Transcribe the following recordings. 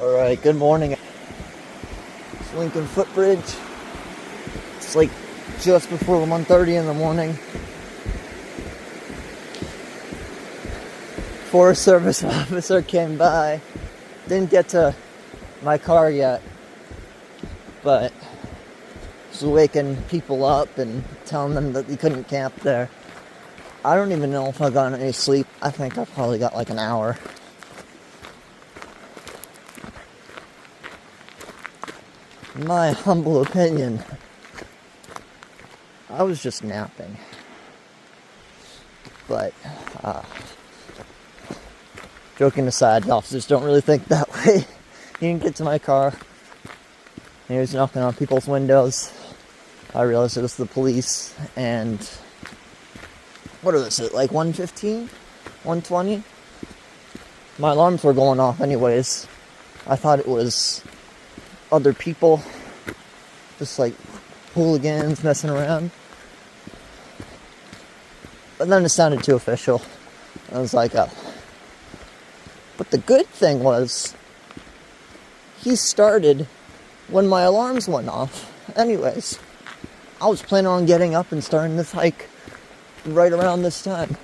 Alright, good morning. It's Lincoln Footbridge. It's like just before 1:30 in the morning. Forest Service officer came by. Didn't get to my car yet, but was waking people up and telling them that they couldn't camp there. I don't even know if I got any sleep. I think I probably got like an hour. In my humble opinion, I was just napping. But, joking aside, the officers don't really think that way. He didn't get to my car. He was knocking on people's windows. I realized it was the police, and what was it, like 1:15? 1:20? My alarms were going off anyways. I thought it was other people, just like hooligans messing around. But then it sounded too official. I was like, oh. But the good thing was, he started when my alarms went off. Anyways, I was planning on getting up and starting this hike right around this time,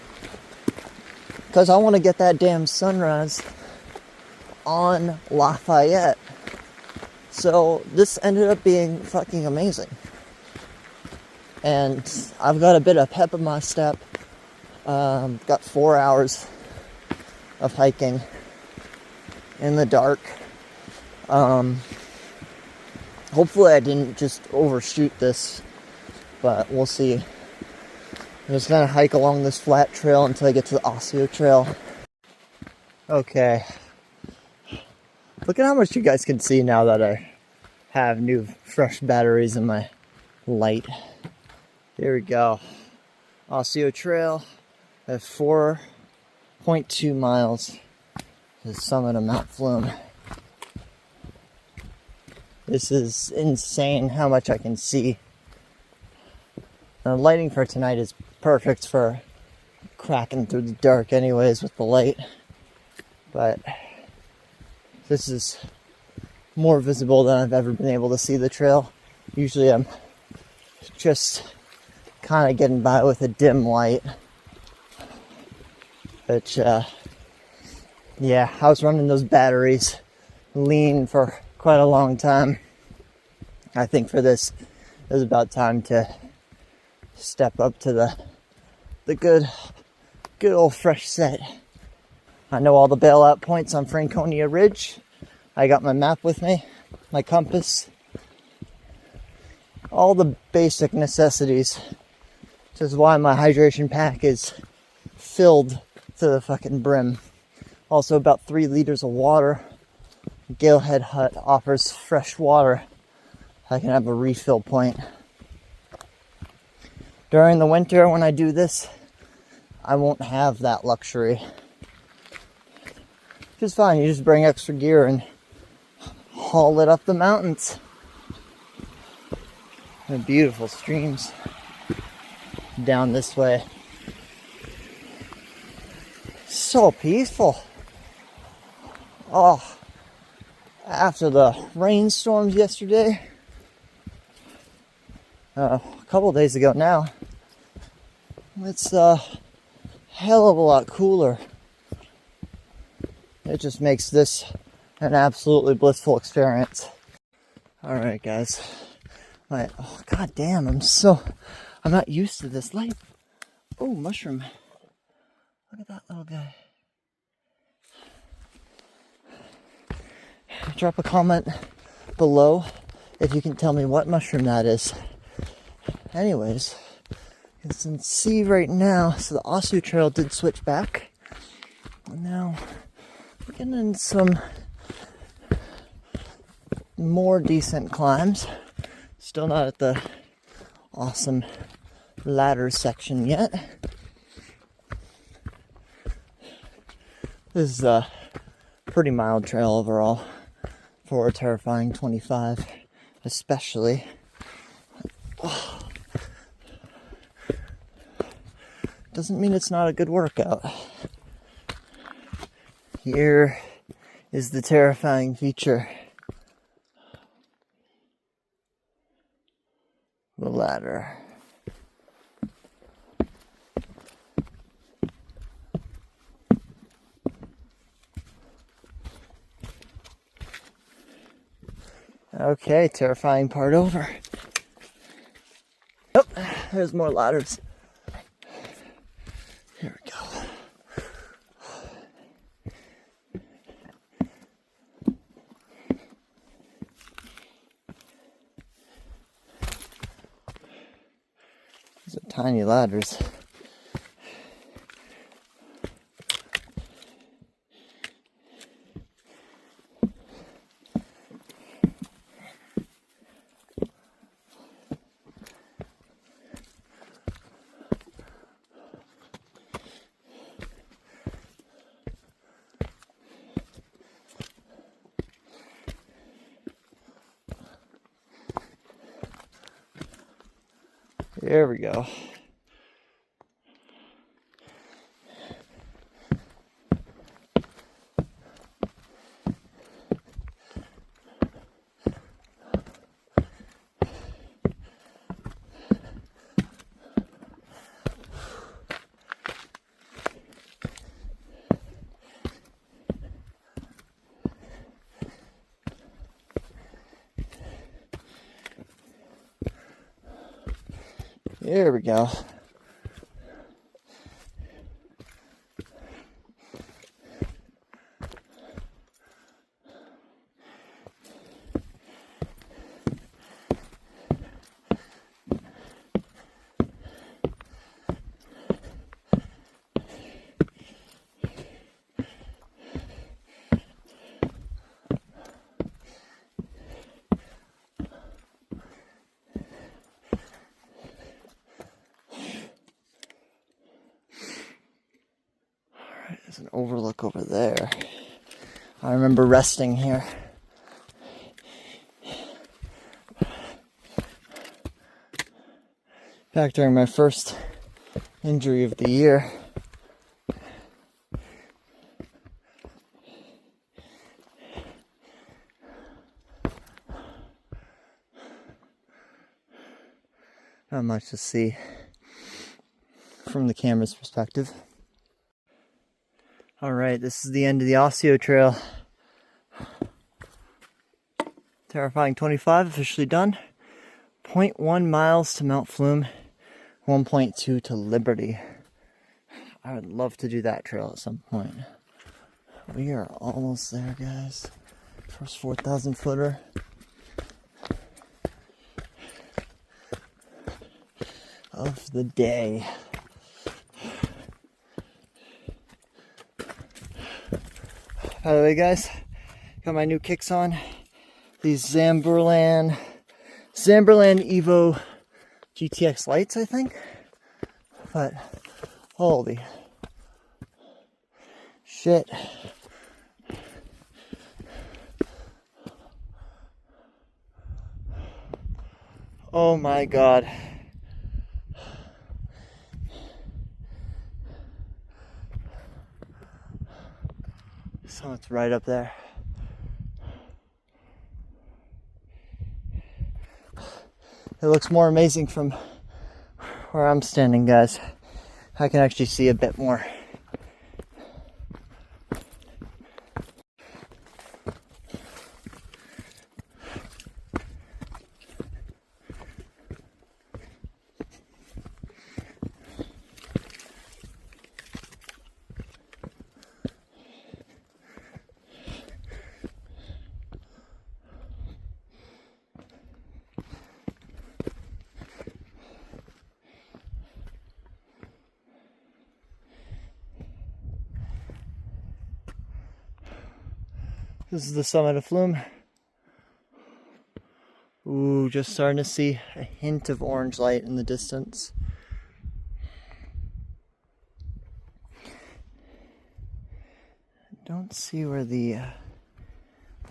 because I want to get that damn sunrise on Lafayette. So this ended up being fucking amazing. And I've got a bit of pep in my step. Got 4 hours of hiking in the dark. Hopefully I didn't just overshoot this, but we'll see. I'm just gonna hike along this flat trail until I get to the Osseo Trail. Okay. Look at how much you guys can see now that I have new fresh batteries in my light. Here we go. Osseo Trail at 4.2 miles to the summit of Mount Flume. This is insane how much I can see. The lighting for tonight is perfect for cracking through the dark anyways with the light. But this is more visible than I've ever been able to see the trail. Usually I'm just kind of getting by with a dim light. But yeah, I was running those batteries lean for quite a long time. I think for this, it was about time to step up to the good old fresh set. I know all the bailout points on Franconia Ridge. I got my map with me, my compass, all the basic necessities, which is why my hydration pack is filled to the fucking brim. Also about 3 liters of water. Galehead Hut offers fresh water. I can have a refill point. During the winter when I do this, I won't have that luxury. Which is fine, you just bring extra gear and haul it up the mountains. And beautiful streams down this way. So peaceful. Oh, after the rainstorms yesterday, a couple days ago now, it's a hell of a lot cooler. It just makes this an absolutely blissful experience. Alright guys, oh god damn, I'm not used to this light. Oh, mushroom. Look at that little guy. Drop a comment below if you can tell me what mushroom that is. Anyways, you can see right now, so the Osseo Trail did switch back. And now we're getting in some more decent climbs. Still not at the awesome ladder section yet. This is a pretty mild trail overall for a terrifying 25, especially. Oh. Doesn't mean it's not a good workout. Here is the terrifying feature. The ladder. Okay, terrifying part over. Oh, there's more ladders. Here we go. These are tiny ladders. There we go. There we go. There's an overlook over there. I remember resting here. Back during my first injury of the year. Not much to see from the camera's perspective. Alright, this is the end of the Osseo Trail. Terrifying 25 officially done. 0.1 miles to Mount Flume, 1.2 to Liberty. I would love to do that trail at some point. We are almost there, guys. First 4,000 footer. Of the day. By the way, guys, got my new kicks on. These Zamberlan Evo GTX lights, I think. But holy shit. Oh my god. So it's right up there. It looks more amazing from where I'm standing, guys. I can actually see a bit more. This is the summit of Flume. Ooh, just starting to see a hint of orange light in the distance. I don't see where the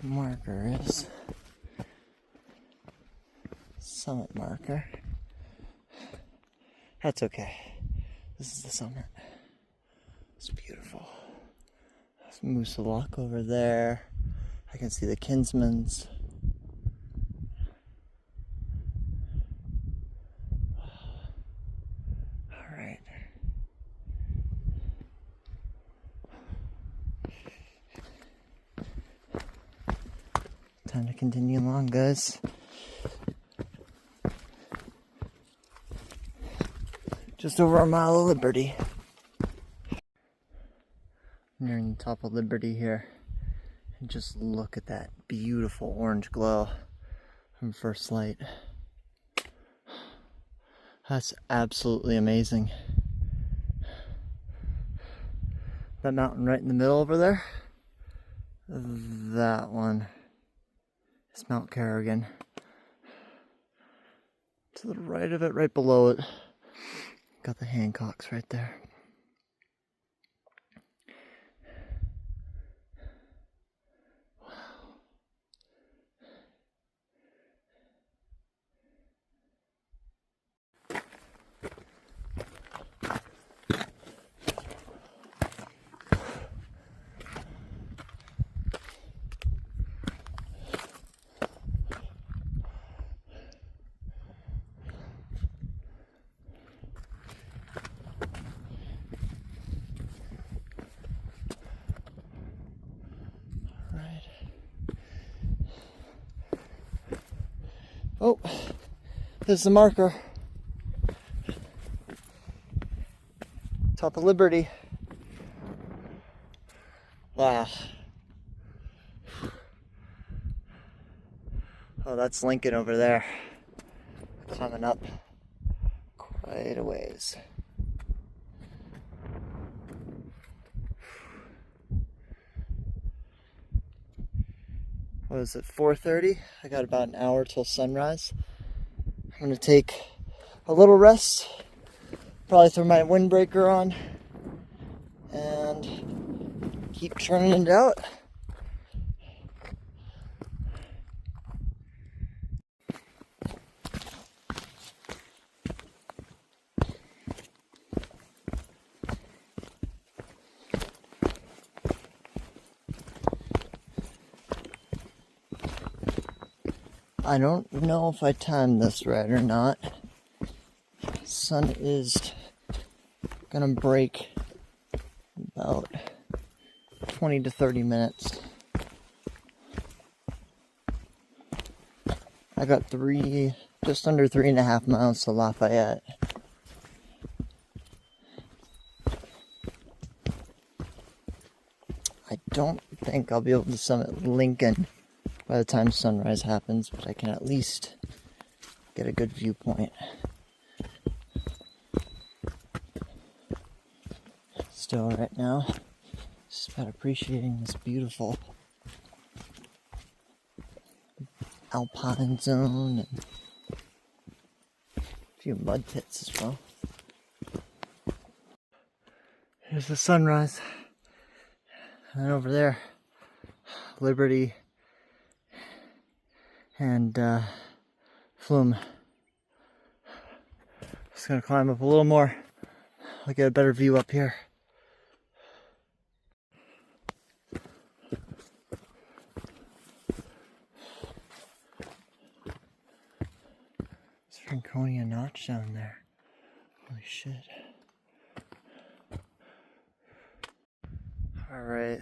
marker is. Summit marker. That's okay. This is the summit. It's beautiful. There's Moosalok over there. can see the Kinsmans. All right. Time to continue along, guys. Just over a mile of Liberty. Nearing the top of Liberty here. And just look at that beautiful orange glow from first light. That's absolutely amazing. That mountain right in the middle over there, that one is Mount Kerrigan. To the right of it, right below it, got the Hancocks right there. Oh, there's the marker. Top of Liberty. Wow. Oh, that's Lincoln over there. Climbing up quite a ways. What is it, 4:30? I got about an hour till sunrise. I'm gonna take a little rest, probably throw my windbreaker on, and keep churning it out. I don't know if I timed this right or not. Sun is gonna break about 20 to 30 minutes. I got just under 3.5 miles to Lafayette. I don't think I'll be able to summit Lincoln by the time sunrise happens, but I can at least get a good viewpoint. Still right now, just about appreciating this beautiful alpine zone and a few mud pits as well. Here's the sunrise. And over there, Liberty and Flume. Just gonna climb up a little more. I'll get a better view up here. It's Franconia Notch down there. Holy shit. Alright.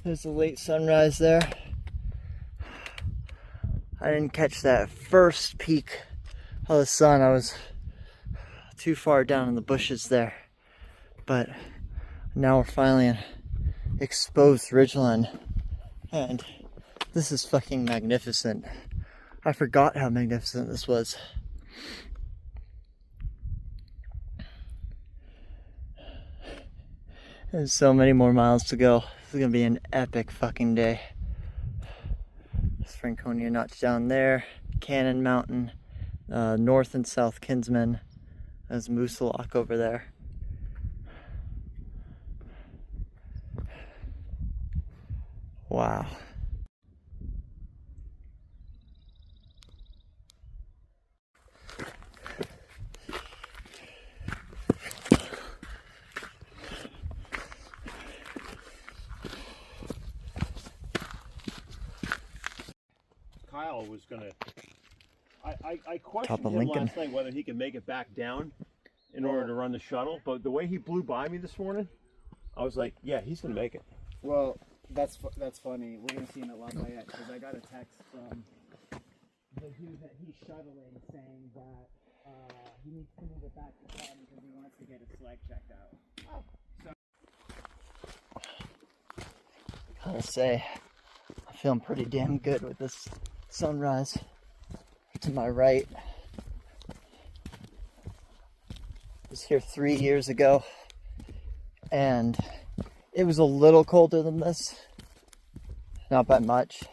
There's the late sunrise there. I didn't catch that first peak of the sun. I was too far down in the bushes there. But now we're finally in exposed ridgeline. And this is fucking magnificent. I forgot how magnificent this was. There's so many more miles to go. This is gonna be an epic fucking day. There's Franconia Notch down there, Cannon Mountain, North and South Kinsman. There's Moosilauke over there. Wow. while was gonna. I questioned him last night whether he could make it back down in order to run the shuttle, but the way he blew by me this morning, I was like, yeah, he's gonna make it. Well, that's funny. We're gonna see him at Lafayette because I got a text from the dude that he's shuttling saying that he needs to move it back to town because he wants to get his slag checked out. I gotta say, I'm feeling pretty damn good with this sunrise to my right. I was here 3 years ago, and it was a little colder than this, not by much,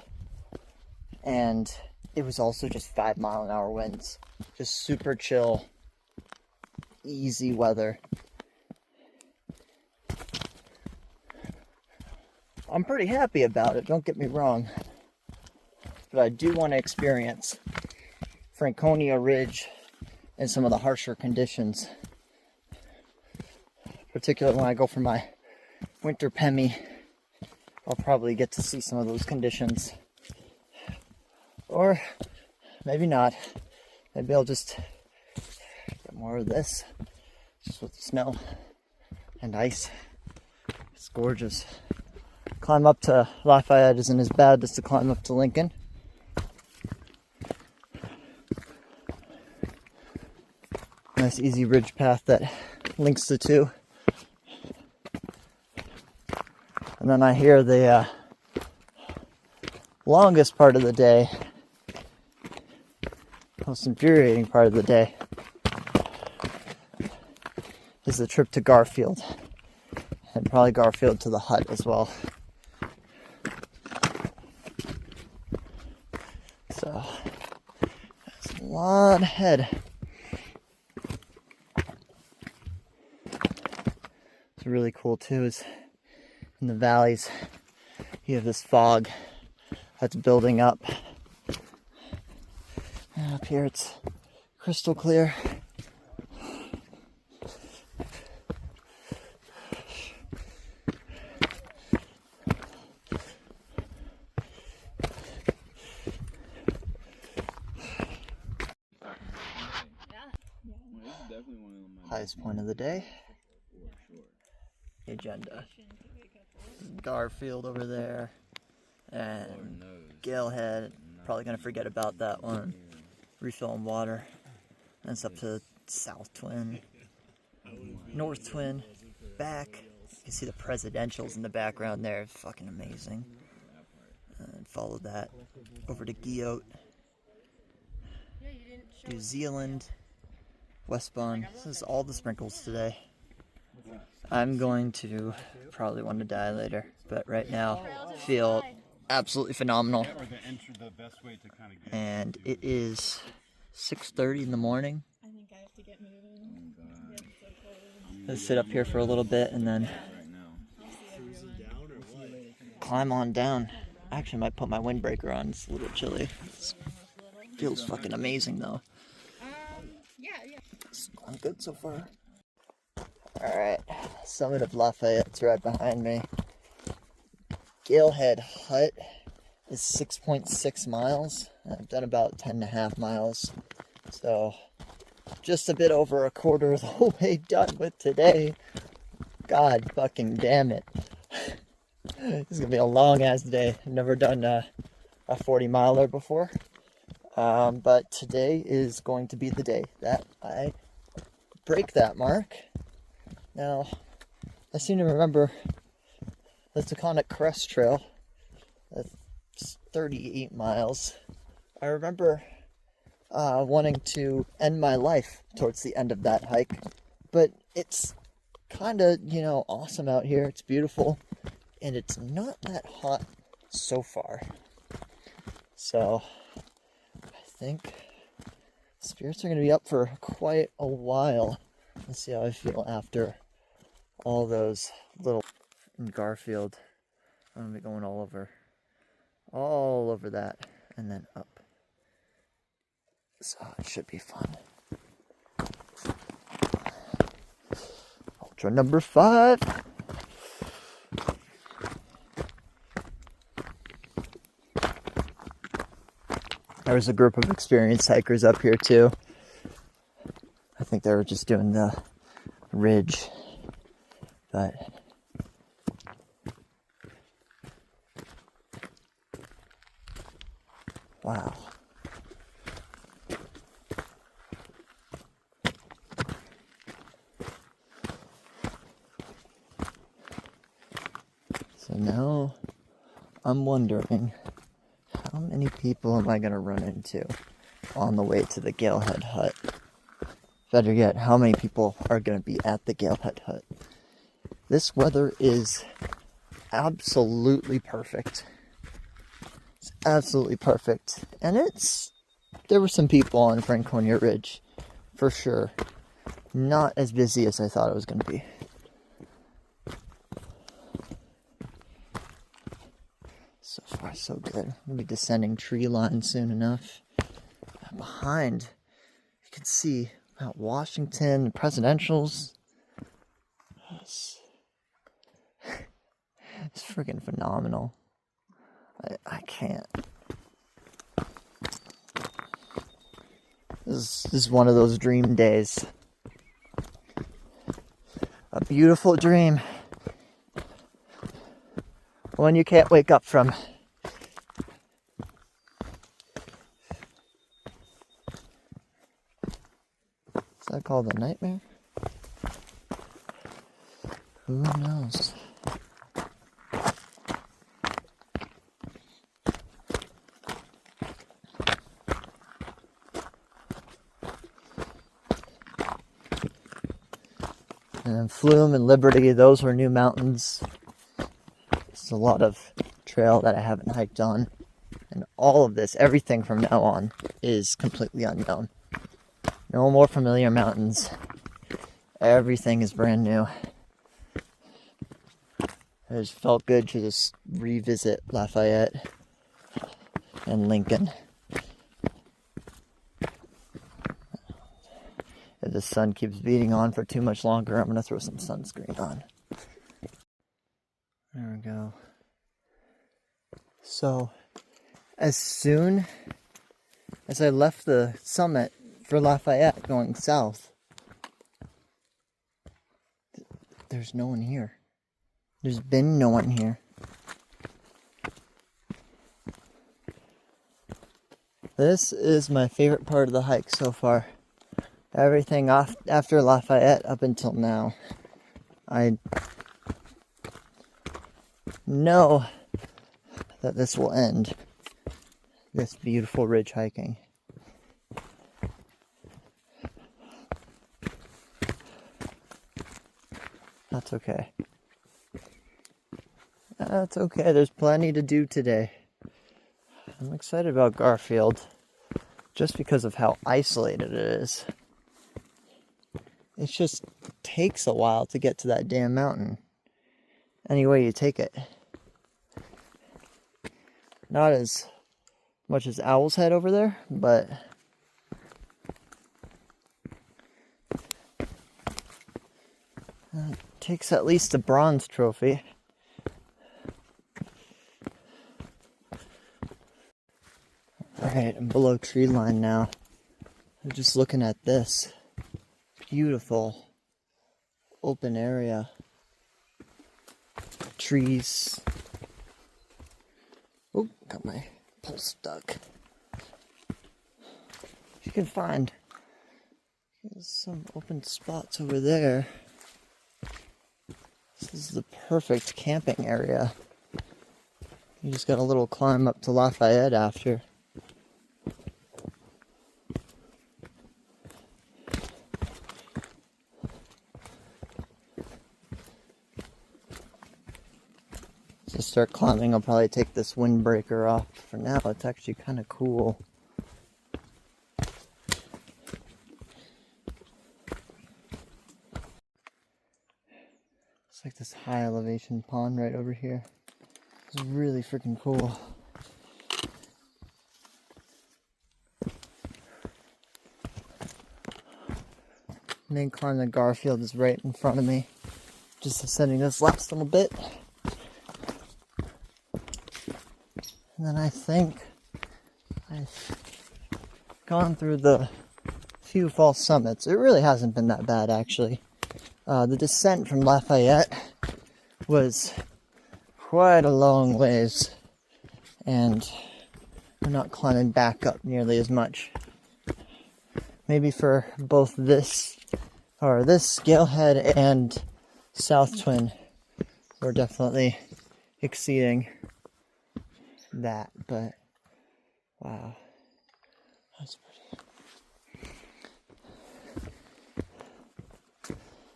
and it was also just 5-mile-an-hour winds, just super chill, easy weather. I'm pretty happy about it, don't get me wrong, but I do want to experience Franconia Ridge and some of the harsher conditions, particularly when I go for my winter Pemi. I'll probably get to see some of those conditions, or maybe not. Maybe I'll just get more of this, just with the snow and ice. It's gorgeous. Climb up to Lafayette isn't as bad as to climb up to Lincoln. Nice easy ridge path that links the two. And then I hear the longest part of the day, most infuriating part of the day, is the trip to Garfield. And probably Garfield to the hut as well. So, that's a lot ahead. What's really cool too is in the valleys, you have this fog that's building up. And up here it's crystal clear. Highest point of the day. Agenda. Garfield over there. And Galehead. Probably gonna forget about that one. Refilling water. And it's up to South Twin. North Twin. Back. You can see the presidentials in the background there. Fucking amazing. And follow that over to Guyot. New Zealand. Westbourne. This is all the sprinkles today. I'm going to probably want to die later, but right now feel absolutely phenomenal. And it is 6:30 in the morning. I think I have to get moving. Let's sit up here for a little bit and then climb on down. I actually might put my windbreaker on. It's a little chilly. It feels fucking amazing though. It's going good so far. Alright, summit of Lafayette's right behind me. Galehead Hut is 6.6 miles. I've done about 10.5 miles. So, just a bit over a quarter of the way done with today. God fucking damn it. This is gonna be a long ass day. I've never done a 40 miler before. But today is going to be the day that I break that mark. Now, I seem to remember the Taconic Crest Trail, that's 38 miles. I remember wanting to end my life towards the end of that hike, but it's kind of, you know, awesome out here. It's beautiful, and it's not that hot so far. So, I think spirits are going to be up for quite a while. Let's see how I feel after all those little in Garfield. I'm going to be going all over that, and then up. So it should be fun. Ultra number 5. There was a group of experienced hikers up here too. I think they were just doing the ridge, but wow. So now I'm wondering, how many people am I going to run into on the way to the Galehead Hut? Better yet, how many people are going to be at the Galehead Hut? This weather is absolutely perfect. It's absolutely perfect. And there were some people on Franconia Ridge, for sure. Not as busy as I thought it was going to be. So far, so good. We'll be descending tree line soon enough. And behind, you can see Mount Washington, the presidentials. It's freaking phenomenal. I can't. This is one of those dream days. A beautiful dream. One you can't wake up from. Is that called a nightmare? Who knows? And then Flume and Liberty, those were new mountains. There's a lot of trail that I haven't hiked on. And all of this, everything from now on, is completely unknown. No more familiar mountains. Everything is brand new. It just felt good to just revisit Lafayette and Lincoln. If the sun keeps beating on for too much longer, I'm going to throw some sunscreen on. There we go. So, as soon as I left the summit for Lafayette going south, there's no one here. There's been no one here. This is my favorite part of the hike so far. Everything after Lafayette up until now, I know that this will end this beautiful ridge hiking. That's okay. That's okay. There's plenty to do today. I'm excited about Garfield just because of how isolated it is. It just takes a while to get to that damn mountain. Any way you take it. Not as much as Owl's Head over there, but it takes at least a bronze trophy. Alright, I'm below tree line now. I'm just looking at this beautiful open area. Trees. Oh, got my pole stuck. You can find some open spots over there. This is the perfect camping area. You just got a little climb up to Lafayette after. To start climbing, I'll probably take this windbreaker off. For now, it's actually kind of cool. It's like this high elevation pond right over here. It's really freaking cool. Main climb to Garfield is right in front of me. Just ascending this last little bit. And then I think I've gone through the few false summits. It really hasn't been that bad, actually. The descent from Lafayette was quite a long ways, and we're not climbing back up nearly as much. Maybe for both this Scalehead and South Twin, we're definitely exceeding that, but wow, that's pretty.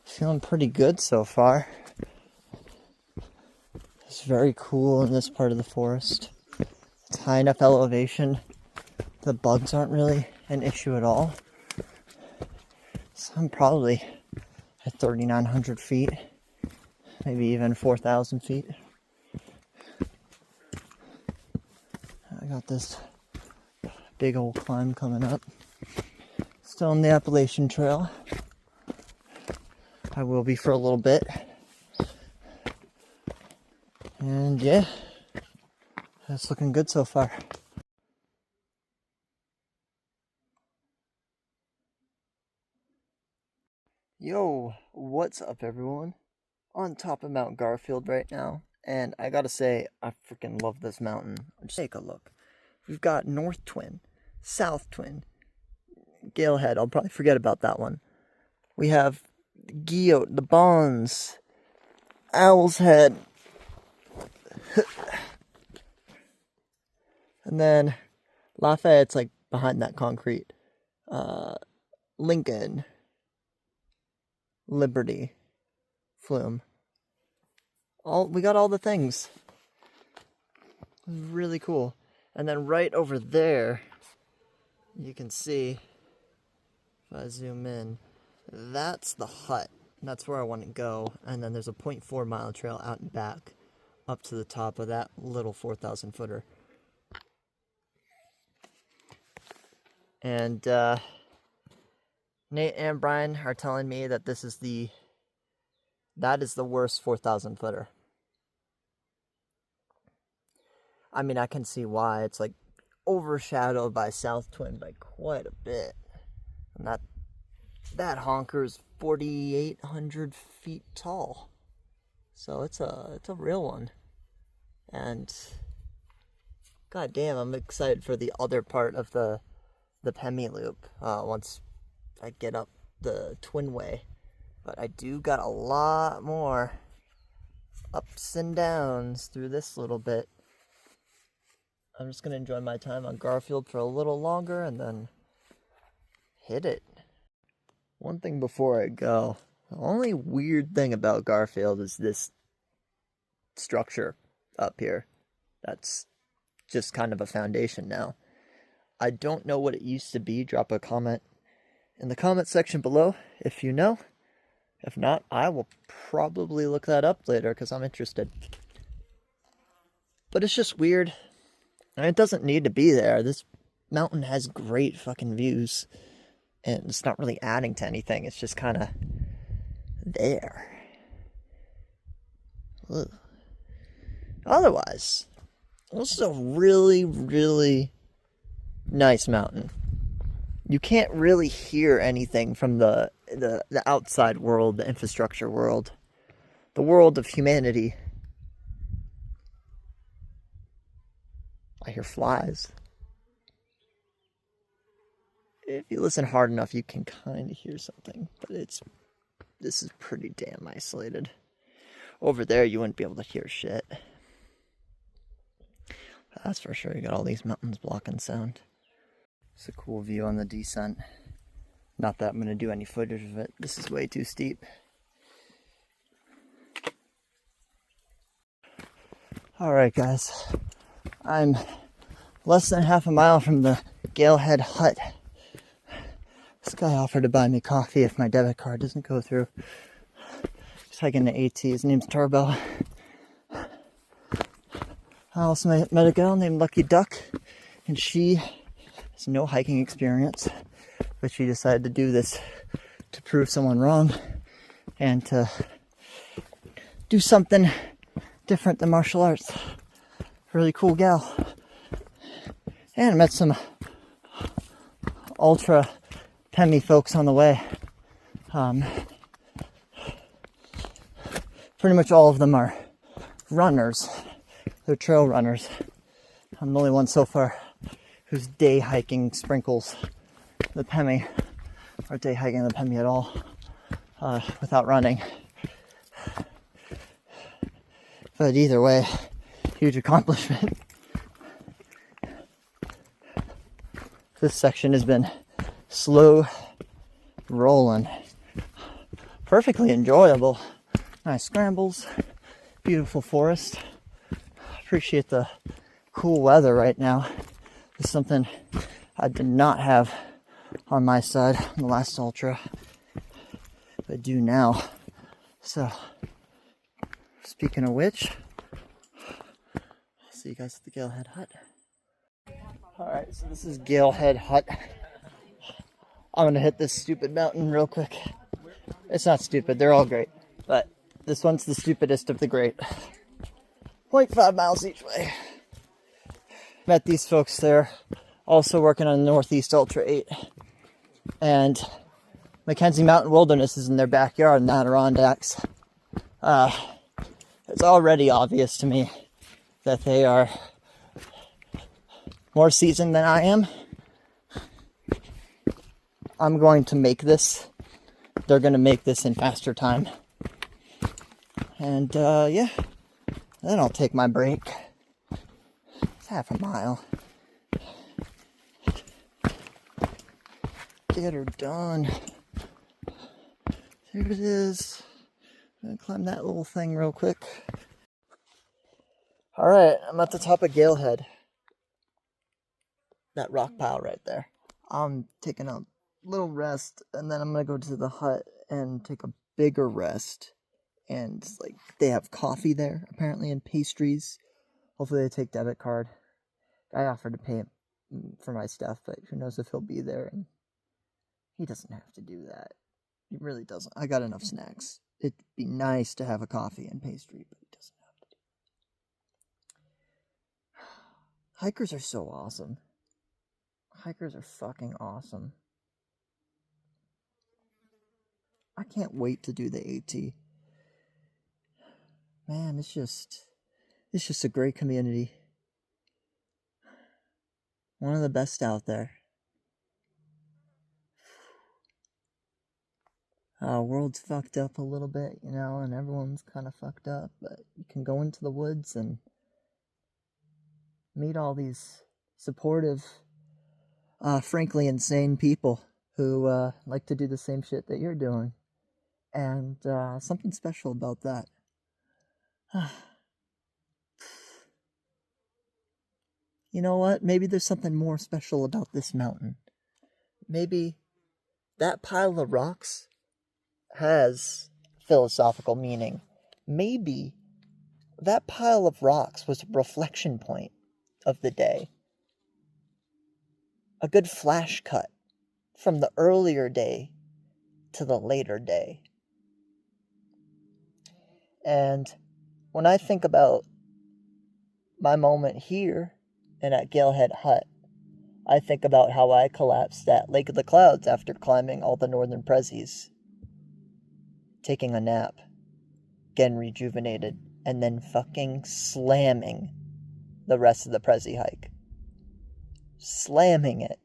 Feeling pretty good so far. It's very cool in this part of the forest. It's high enough elevation. The bugs aren't really an issue at all. So I'm probably at 3,900 feet, maybe even 4,000 feet. I got this big old climb coming up. Still on the Appalachian Trail. I will be for a little bit. And yeah, that's looking good so far. Yo, what's up everyone? On top of Mount Garfield right now, and I gotta say, I freaking love this mountain. Just take a look. We've got North Twin, South Twin, Galehead, I'll probably forget about that one. We have Guillote, the Bonds, Owl's Head, and then Lafayette's like behind that concrete. Lincoln, Liberty, Flume. We got all the things. Really cool. And then right over there, you can see, if I zoom in, that's the hut. That's where I want to go. And then there's a 0.4 mile trail out and back up to the top of that little 4,000 footer. And Nate and Brian are telling me that that is the worst 4,000 footer. I mean, I can see why. It's like overshadowed by South Twin by quite a bit. And that honker is 4,800 feet tall. So it's a real one. And god damn, I'm excited for the other part of the Pemi loop once I get up the Twinway. But I do got a lot more ups and downs through this little bit. I'm just going to enjoy my time on Garfield for a little longer and then hit it. One thing before I go, the only weird thing about Garfield is this structure up here. That's just kind of a foundation now. I don't know what it used to be. Drop a comment in the comment section below if you know. If not, I will probably look that up later because I'm interested. But it's just weird. And it doesn't need to be there. This mountain has great fucking views. And it's not really adding to anything. It's just kind of there. Ugh. Otherwise, this is a really, really nice mountain. You can't really hear anything from the outside world, the infrastructure world, the world of humanity. I hear flies. If you listen hard enough, you can kind of hear something, but this is pretty damn isolated. Over there, you wouldn't be able to hear shit. That's for sure. You got all these mountains blocking sound. It's a cool view on the descent. Not that I'm going to do any footage of it. This is way too steep. Alright guys. I'm less than half a mile from the Galehead hut. This guy offered to buy me coffee if my debit card doesn't go through. He's hiking the AT. His name's Turbo. I also met a girl named Lucky Duck, and she has no hiking experience, but she decided to do this to prove someone wrong and to do something different than martial arts. Really cool gal. And I met some ultra Pemi folks on the way. Pretty much all of them are runners. They're trail runners. I'm the only one so far who's day hiking sprinkles the Pemi, or day hiking the Pemi at all, without running. But either way, huge accomplishment. This section has been slow rolling. Perfectly enjoyable. Nice scrambles, beautiful forest. Appreciate the cool weather right now. It's something I did not have on my side on the last ultra, but do now. So, speaking of which, I'll see you guys at the Galehead Hut. Alright, so this is Galehead Hut. I'm gonna hit this stupid mountain real quick. It's not stupid, they're all great, but this one's the stupidest of the great. 0.5 miles each way. Met these folks there, also working on the Northeast Ultra 8. And Mackenzie Mountain Wilderness is in their backyard in the Adirondacks. It's already obvious to me that they are more seasoned than I am. I'm going to make this. They're going to make this in faster time. And yeah, then I'll take my break. It's half a mile. Get her done. There it is. I'm gonna climb that little thing real quick. Alright, I'm at the top of Galehead. That rock pile right there. I'm taking a little rest, and then I'm gonna go to the hut and take a bigger rest. And like, they have coffee there apparently, and pastries. Hopefully they take debit card. I offered to pay him for my stuff, but who knows if he'll be there. And he doesn't have to do that. He really doesn't. I got enough snacks. It'd be nice to have a coffee and pastry, but he doesn't have to do that. Hikers are so awesome. Hikers are fucking awesome. I can't wait to do the AT. Man, it's just a great community. One of the best out there. World's fucked up a little bit, you know, and everyone's kind of fucked up, but you can go into the woods and meet all these supportive, frankly insane people who like to do the same shit that you're doing. And something special about that. You know what? Maybe there's something more special about this mountain. Maybe that pile of rocks has philosophical meaning. Maybe that pile of rocks was a reflection point of the day. A good flash cut from the earlier day to the later day. And when I think about my moment here and at Galehead Hut, I think about how I collapsed at Lake of the Clouds after climbing all the northern prezzies, taking a nap, getting rejuvenated, and then fucking slamming the rest of the prezzy hike. Slamming it.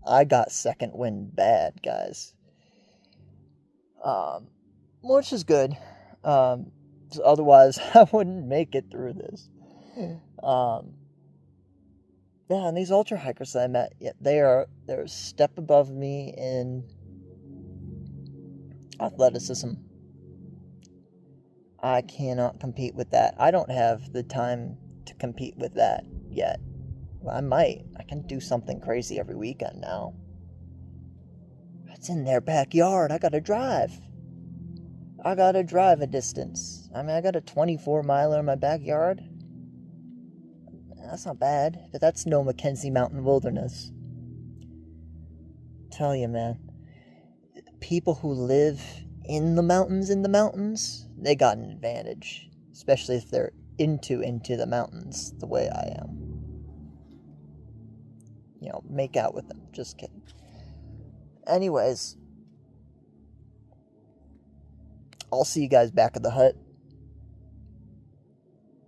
I got second wind bad, guys. Which is good. Otherwise, I wouldn't make it through this. Yeah, and these ultra hikers that I met, they're a step above me in athleticism. I cannot compete with that. I don't have the time to compete with that yet. Well, I might. I can do something crazy every weekend now. It's in their backyard. I gotta drive a distance. I mean, I got a 24-miler in my backyard. That's not bad, but that's no Mackenzie Mountain Wilderness. Tell you, man, people who live in the mountains, they got an advantage. Especially if they're into the mountains the way I am. You know, make out with them. Just kidding. Anyways, I'll see you guys back at the hut.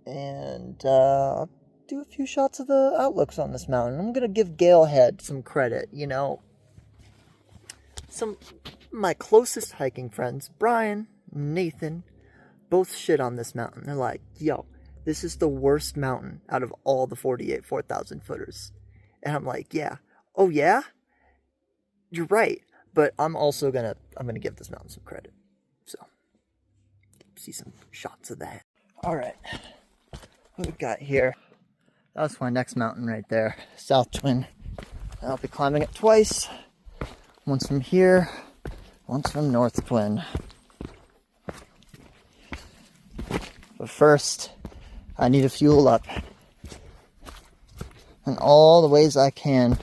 And do a few shots of the outlooks on this mountain. I'm going to give Galehead some credit, you know. Some my closest hiking friends, Brian, Nathan, both shit on this mountain. They're like, yo, this is the worst mountain out of all the 48 4,000 footers. And I'm like, yeah. Oh, yeah? You're right. But I'm also going to give this mountain some credit. So, see some shots of that. All right. What we got here? That's my next mountain right there. South Twin. I'll be climbing it twice. Once from here, once from North Twin. But first, I need to fuel up. In all the ways I can,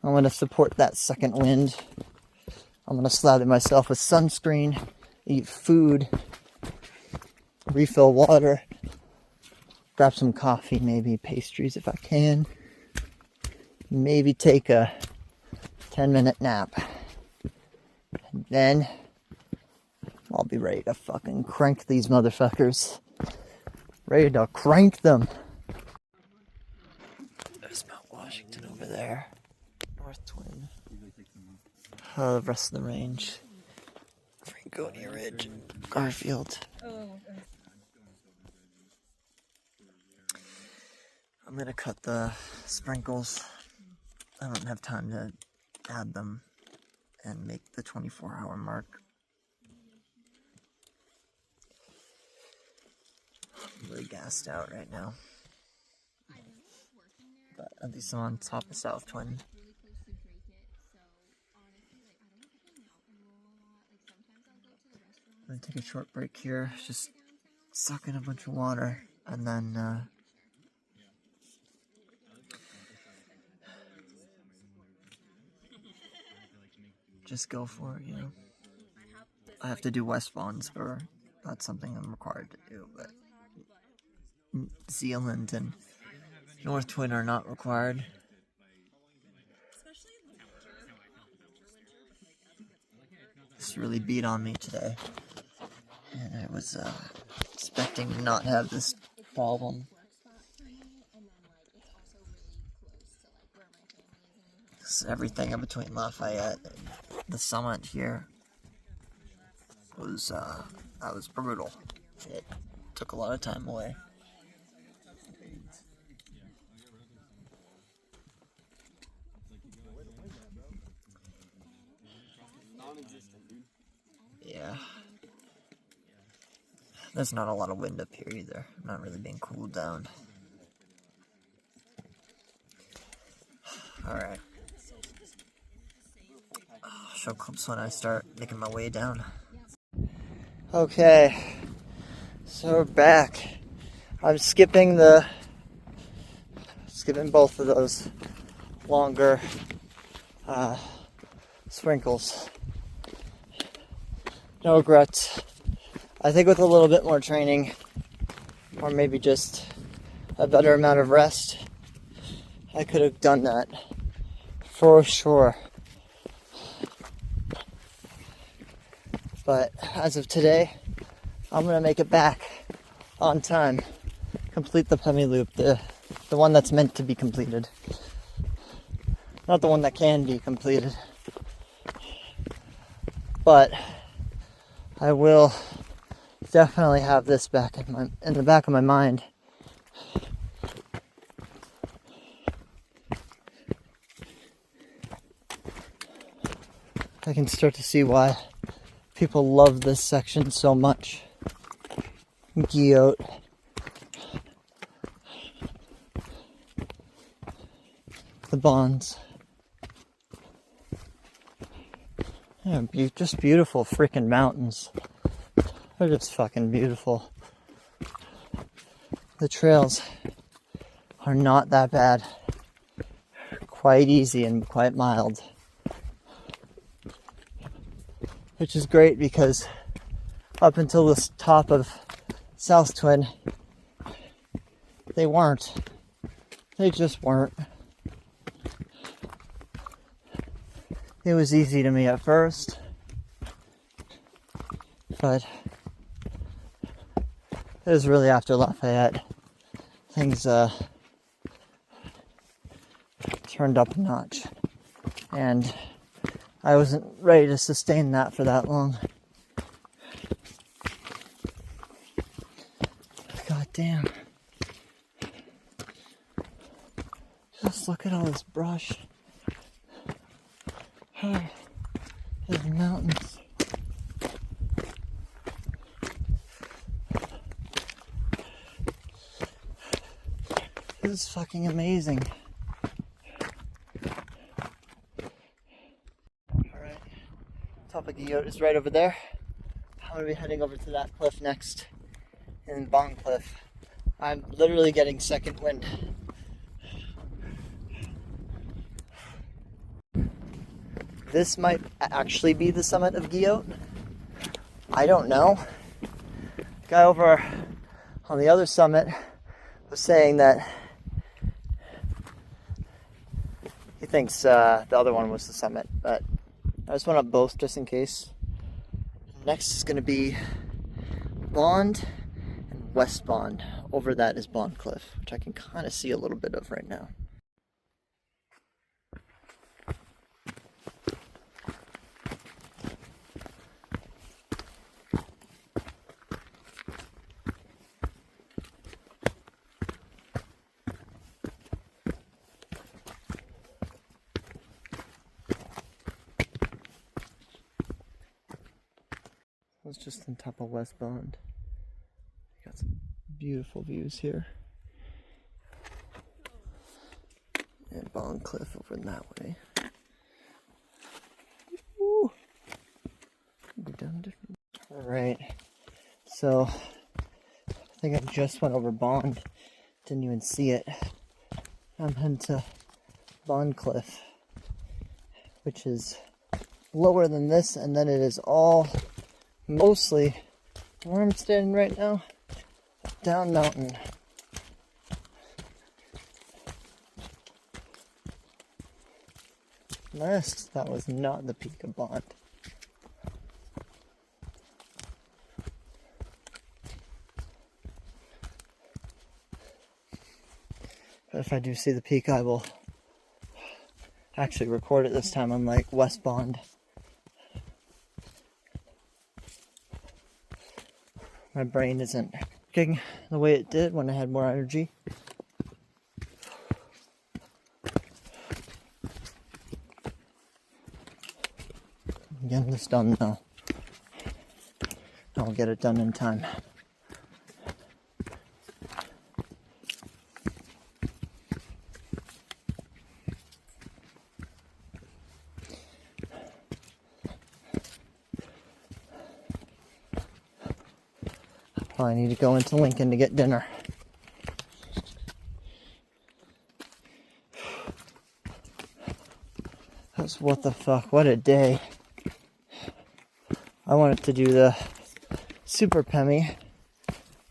I'm going to support that second wind. I'm going to slather myself with sunscreen, eat food, refill water, grab some coffee, maybe pastries if I can. Maybe take a 10-minute nap. And then I'll be ready to fucking crank these motherfuckers. Ready to crank them. There's Mount Washington over there. North Twin. The rest of the range. Franconia Ridge. Garfield. I'm gonna cut the sprinkles. I don't have time to add them and make the 24-hour mark. I'm really gassed out right now. But at least I'm on top of South Twin. I'm gonna take a short break here, just suck in a bunch of water, and then just go for it, you know. I have to do Westbound Spur. That's something I'm required to do, but Zealand and North Twin are not required. This really beat on me today. And I was expecting to not have this problem. Everything in between Lafayette and the summit here was brutal. It took a lot of time away. Yeah. There's not a lot of wind up here either. I'm not really being cooled down. Alright. I'll show clips when I start making my way down. Okay. So we're back. I'm skipping both of those longer sprinkles. No regrets. I think with a little bit more training, or maybe just a better amount of rest, I could have done that for sure. But as of today, I'm gonna make it back on time. Complete the Pemi loop, the one that's meant to be completed. Not the one that can be completed. But I will definitely have this back in the back of my mind. I can start to see why people love this section so much. NEU8. The bonds. Yeah, just beautiful freaking mountains. They're just fucking beautiful. The trails are not that bad. Quite easy and quite mild. Which is great because up until the top of South Twin, They weren't. They just weren't. It was easy to me at first, but it was really after Lafayette. Things turned up a notch, and I wasn't ready to sustain that for that long. God damn. Just look at all this brush. Oh, there's mountains. This is fucking amazing. Alright, top of Guillote is right over there. I'm gonna be heading over to that cliff next, in Bon Cliff. I'm literally getting second wind. This might actually be the summit of Guillote. I don't know. The guy over on the other summit was saying that he thinks the other one was the summit, but I just went up both just in case. Next is going to be Bond and West Bond. Over that is Bond Cliff, which I can kind of see a little bit of right now. It's just on top of West Bond. Got some beautiful views here. And Bond Cliff over in that way. Woo. Go down different. Alright. So I think I just went over Bond. Didn't even see it. I'm heading to Bond Cliff, which is lower than this, and then it is all mostly where I'm standing right now, down mountain. Last, that was not the peak of Bond. But if I do see the peak, I will actually record it this time, unlike West Bond. My brain isn't working the way it did when I had more energy. I'm getting this done now. I'll get it done in time. I need to go into Lincoln to get dinner. That's what the fuck, what a day. I wanted to do the super Pemi,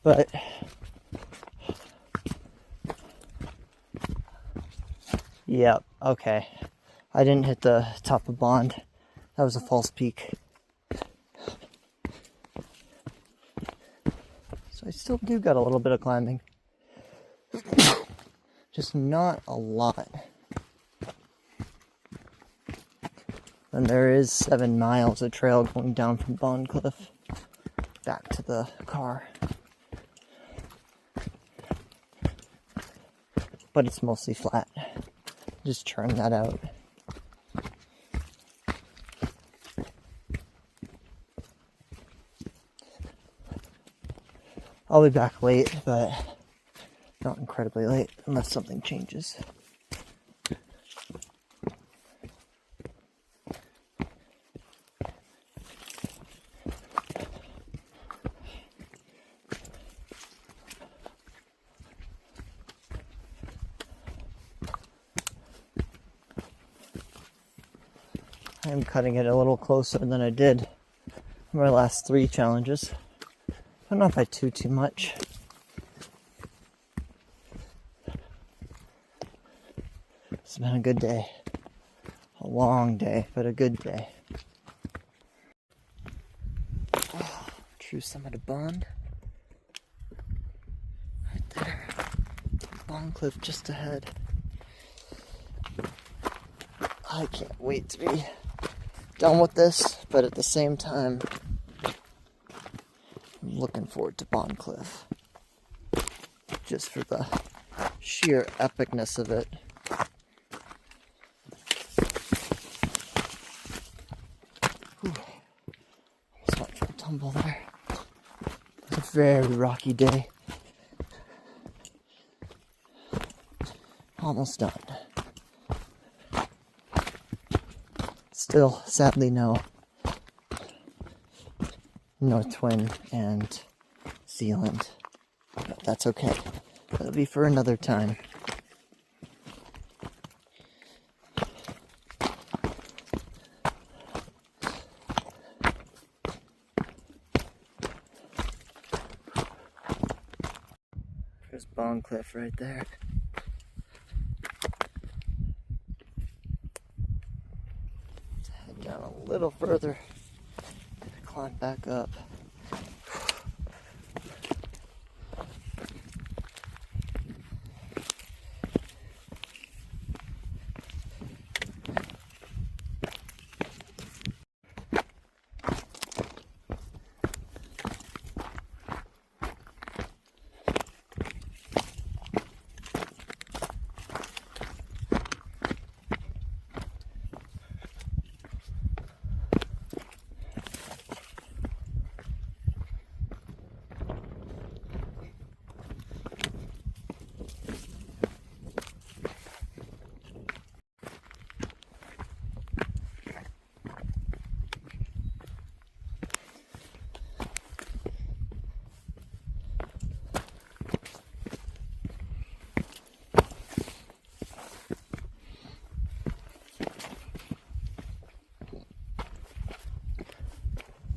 but yep, okay. I didn't hit the top of Bond. That was a false peak. I still do got a little bit of climbing. Just not a lot. And there is 7 miles of trail going down from Bond Cliff back to the car. But it's mostly flat. Just churn that out. I'll be back late, but not incredibly late unless something changes. I am cutting it a little closer than I did in my last 3 challenges. But not by too much. It's been a good day. A long day, but a good day. Oh, true summit of Bond. Right there. Bond Cliff just ahead. I can't wait to be done with this, but at the same time, I'm looking forward to Bond Cliff. Just for the sheer epicness of it. Whew. Almost went for a tumble there. It's a very rocky day. Almost done. Still, sadly, no North Twin and Zealand. But that's okay. That'll be for another time. There's Bond Cliff right there. Let's head down a little further. Climb back up.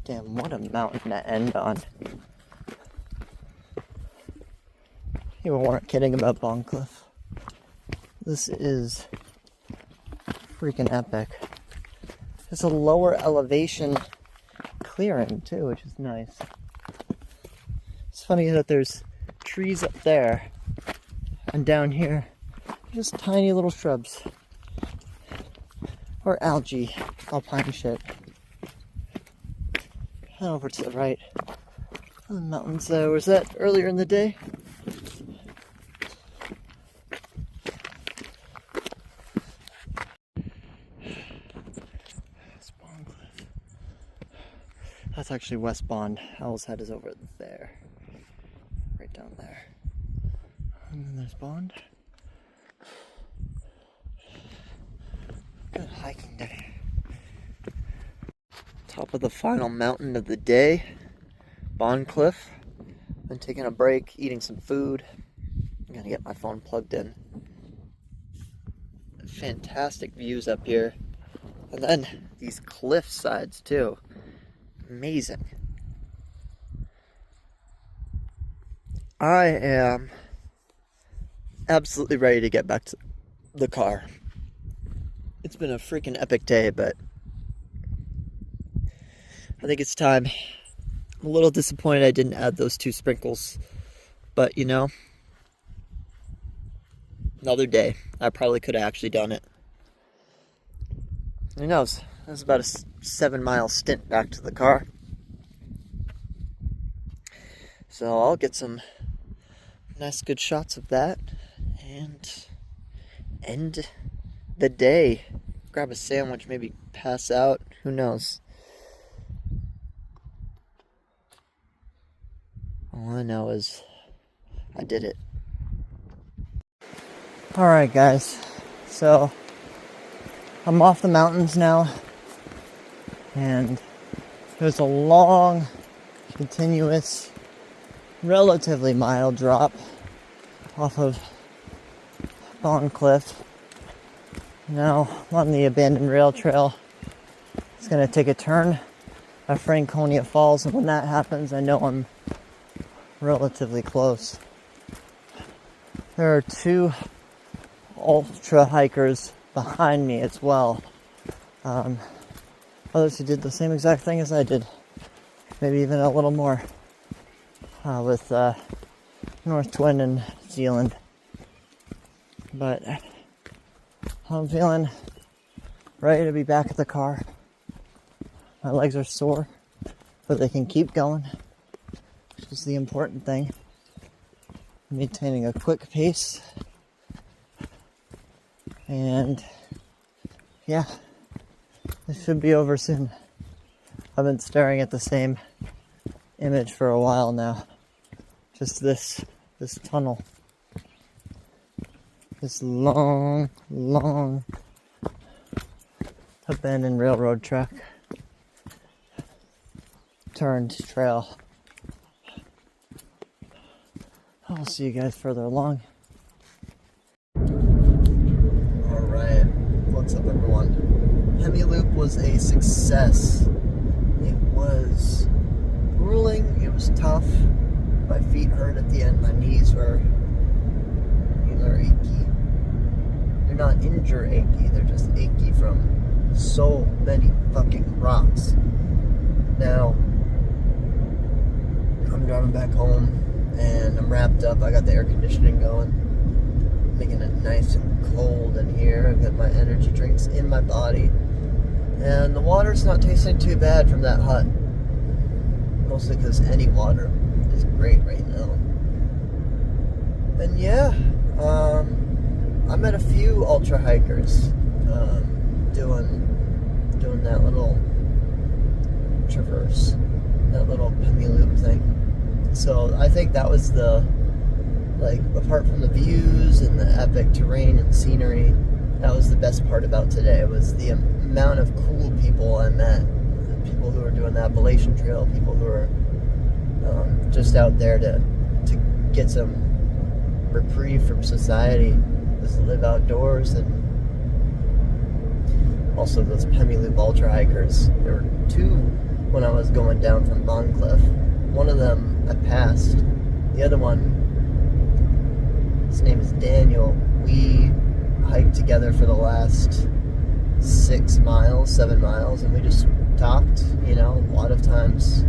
Damn, what a mountain to end on. You weren't kidding about Bond Cliff. This is freaking epic. It's a lower elevation clearing too, which is nice. It's funny that there's trees up there and down here, just tiny little shrubs. Or algae, alpine shit. And over to the right. The mountains there. Was that earlier in the day? That's Bond Cliff. That's actually West Bond. Owl's Head is over there. Right down there. And then there's Bond. Good hiking day. Top of the final mountain of the day, Bond Cliff. Been taking a break, eating some food. I'm gonna get my phone plugged in. Fantastic views up here. And then these cliff sides too. Amazing. I am absolutely ready to get back to the car. It's been a freaking epic day, but I think it's time. I'm a little disappointed I didn't add those 2 sprinkles. But, you know, another day. I probably could have actually done it. Who knows? That was about a 7-mile stint back to the car. So I'll get some nice good shots of that. And end the day. Grab a sandwich, maybe pass out. Who knows? All I know is I did it. Alright guys, so I'm off the mountains now, and it was a long, continuous, relatively mild drop off of Bond Cliff. Now I'm on the abandoned rail trail. It's going to take a turn at Franconia Falls, and when that happens I know I'm relatively close. There are 2 ultra hikers behind me as well. Others who did the same exact thing as I did, maybe even a little more, with North Twin and Zealand. But I'm feeling ready to be back at the car. My legs are sore, but they can keep going, which is the important thing. Maintaining a quick pace. And yeah, this should be over soon. I've been staring at the same image for a while now. Just this tunnel. This long abandoned railroad track. Turned trail. I'll see you guys further along. Alright, what's up everyone? Pemiloop was a success. It was grueling, it was tough. My feet hurt at the end, my knees were achy. They're not injured achy, they're just achy from so many fucking rocks. Now, I'm driving back home and I'm wrapped up. I got the air conditioning going, making it nice and cold in here. I've got my energy drinks in my body, and the water's not tasting too bad from that hut. Mostly because any water is great right now. And yeah, I met a few ultra hikers doing that little traverse, that little Pemiloop thing. So I think that was apart from the views and the epic terrain and scenery, that was the best part about today. It was the amount of cool people I met. People who are doing the Appalachian Trail, people who are just out there to get some reprieve from society, just live outdoors. And also those Pemiloop ultra hikers. There were two when I was going down from Boncliff. One of them I passed. The other one, his name is Daniel. We hiked together for the last 7 miles, and we just talked. A lot of times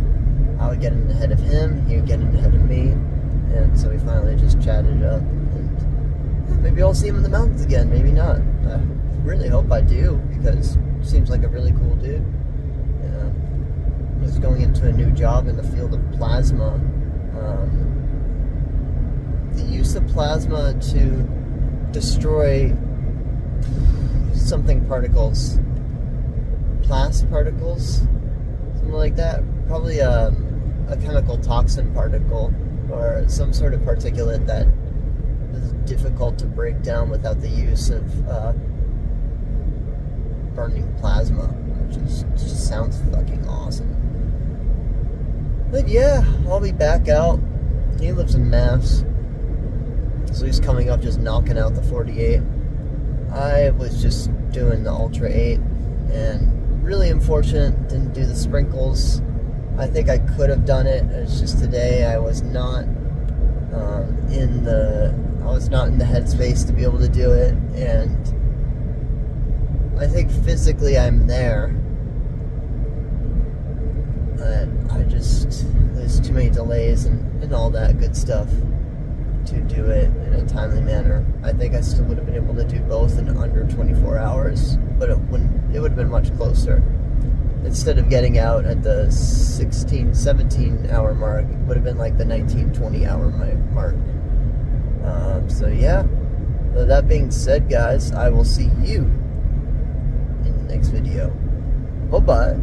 I would get in ahead of him, he would get in ahead of me, and so we finally just chatted up. And maybe I'll see him in the mountains again, maybe not. I really hope I do, because he seems like a really cool dude. He's going into a new job in the field of plasma. The use of plasma to destroy something particles, plast particles, something like that. Probably a chemical toxin particle or some sort of particulate that is difficult to break down without the use of burning plasma, which just sounds fucking awesome. But yeah, I'll be back out. He lives in Mass, so he's coming up just knocking out the 48. I was just doing the Ultra 8, and really unfortunate, didn't do the sprinkles. I think I could have done it. It's just today I was not in the headspace to be able to do it, and I think physically I'm there. There's too many delays and all that good stuff to do it in a timely manner. I think I still would have been able to do both in under 24 hours, but it would have been much closer. Instead of getting out at the 16, 17 hour mark, it would have been like the 19, 20 hour mark. So yeah, so that being said, guys, I will see you in the next video. Bye-bye.